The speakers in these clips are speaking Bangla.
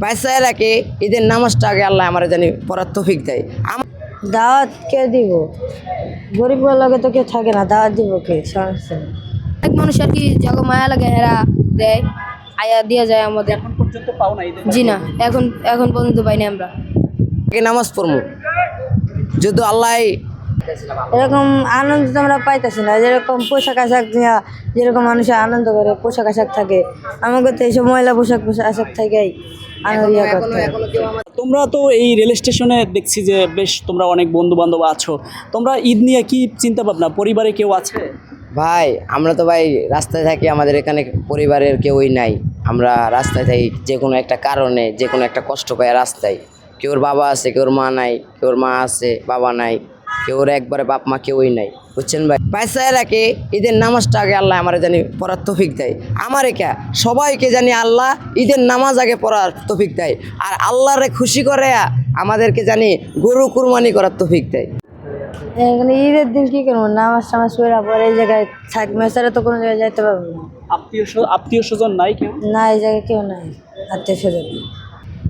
বাইসায় রাখে ঈদের নামাজটা আগে আল্লাহ আমার জানি পড়ার তৌফিক দেয়। দাওয়াত কে দিব? গরিব লাগে তো কেউ থাকে না, দাওয়াত দিব কে? সমস্যা নেই। এক মানুষ আর কি যখন মায়া লাগে হেরা দেয়, আয়া দিয়া যায় আমাদের। এখন পর্যন্ত পাও না ঈদের? জি না, এখন পর্যন্ত পাইনি আমরা। আগে নামাজ পড়বো যদি আল্লাহ এরকম আনন্দ তো আমরা পাইতেছি না, যেরকম পোশাক আশাক নিয়ে যেরকম মানুষের আনন্দ করে পোশাক আশাক থাকে, আমাকে তো এইসব ময়লা পোশাক আশাক থেকেই আনন্দ করতে হয়। তোমরা তো এই রেল স্টেশনে দেখছি যে বেশ তোমরা অনেক বন্ধু বান্ধব আছো, তোমরা ঈদ নিয়ে কি চিন্তা ভাবনা? পরিবারে কেউ আছে? ভাই আমরা তো ভাই রাস্তায় থাকি, আমাদের এখানে পরিবারের কেউই নাই। আমরা রাস্তায় থাকি যে কোনো একটা কারণে, যে কোনো একটা কষ্ট পাই রাস্তায়। কেউর বাবা আছে, কেউর মা নাই, কেউর মা আছে বাবা নাই, কেউর একবারে বাপ মা কেউই নাই, বুঝছেন ভাই। বাইসায় রাখে ঈদের নামাজটা আগে আল্লাহ আমার জানি পড়ার তৌফিক দেয়। আমার একা সবাইকে জানি আল্লাহ ঈদের নামাজ আগে পড়ার তৌফিক দেয়, আর আল্লাহরে খুশি করে আমাদেরকে জানি গরু কুরবানি করার তৌফিক দেয়। এখানে ঈদের দিন কি করবো? নামাজ টামাজ পড়া পরে এই জায়গায় থাকবে, ছাড়া তো কোনো জায়গায় যাইতে পারবো না। আত্মীয় স্বজন নাই কেউ? না, এই জায়গায় কেউ নাই আত্মীয় স্বজন।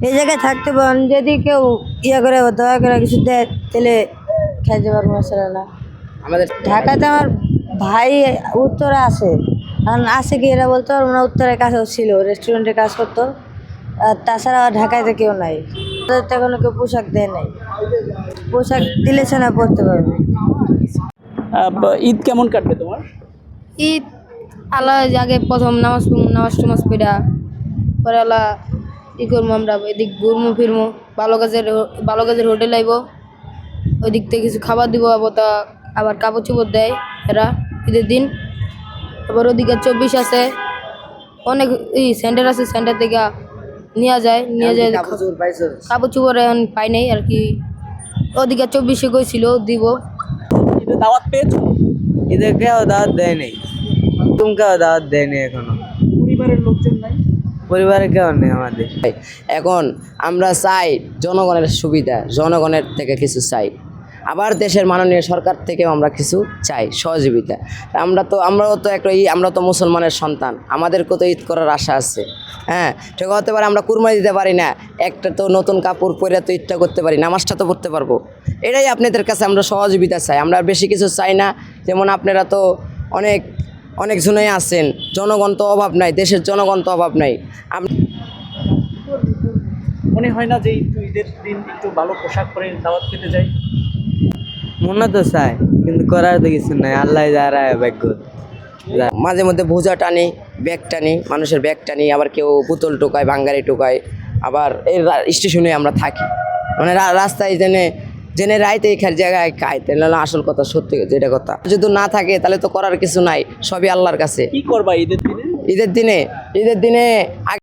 এই জায়গায় থাকতে পারেন, যদি কেউ ইয়ে করে দয়া করে কিছু দেয় তাহলে খাইতে পারবো, ছাড়া না। আমাদের ঢাকাতে আমার ভাই উত্তরে আছে, কারণ আছে কি এরা বলতে পারবো না। উত্তরের কাছেও ছিল, রেস্টুরেন্টে কাজ করতো। আর তাছাড়া ঢাকাতে কেউ নাই, তাদের তো এখনো কেউ পোশাক দেয় নাই। পোশাক দিলে সে না পড়তে পারবে। ঈদ কেমন কাটবে তোমার? ঈদ আল্লাহ আগে প্রথম নামাজ টামাজ পড়া পরে আল্লাহ ই করবো, আমরা এদিক ঘুরমু ফিরমু, ভালো কাজের হোটেল আইব, ওই দিক থেকে কিছু খাবার দিব, আবার কাপড় চোপড় দেয় এরা ঈদের দিন। আবার ওদিকে 24 আছে, অনেক সেন্টার আছে, সেন্টার থেকে নিয়ে যায় কাপড় চোপড় এখন পাই নাই আর কি। ওদিকে 24 গেছিল দিব। ঈদের দাওয়াত পেয়েছো? ঈদের কেউ দাওয়াত দেয়নি, কেউ দাওয়াত দেয়নি এখনো। পরিবারের লোকজন নাই? পরিবারে কেউ নেই আমাদের। এখন আমরা চাই জনগণের সুবিধা, জনগণের থেকে কিছু চাই, আবার দেশের মাননীয় সরকার থেকেও আমরা কিছু চাই সহযোগিতা। আমরাও তো একটা আমরা তো মুসলমানের সন্তান, আমাদেরকেও তো ঈদ করার আশা আছে। হ্যাঁ, ঠিক হতে পারে আমরা কুরবানি দিতে পারি না, একটা তো নতুন কাপড় পরে তো ঈদটা করতে পারি, নামাজটা তো পড়তে পারবো। এটাই আপনাদের কাছে আমরা সহযোগিতা চাই, আমরা বেশি কিছু চাই না। যেমন আপনারা তো অনেক জনই আছেন, জনগণ তো অভাব নাই, দেশের জনগণ তো অভাব নাই। মনে হয় না যে একটু ঈদের দিন একটু ভালো পোশাক পরে দাওয়াত খেতে যাই? মনে তো চাই, কিন্তু করার তো কিছু নাই, আল্লাহ যারা ভাগ্য। মাঝে মধ্যে বোঝা টানি, ব্যাগ টানি, মানুষের ব্যাগ টানি, আবার কেউ বোতল টোকায়, বাঙ্গারি টোকায়। আবার এই স্টেশনে আমরা থাকি, মানে রাস্তায় জেনে রাইতে এই জায়গায় খাই, তাহলে আসল কথা, সত্যি যেটা কথা। যদি না থাকে তাহলে তো করার কিছু নাই, সবই আল্লাহর কাছে। কি করবা ঈদের দিনে? ঈদের দিনে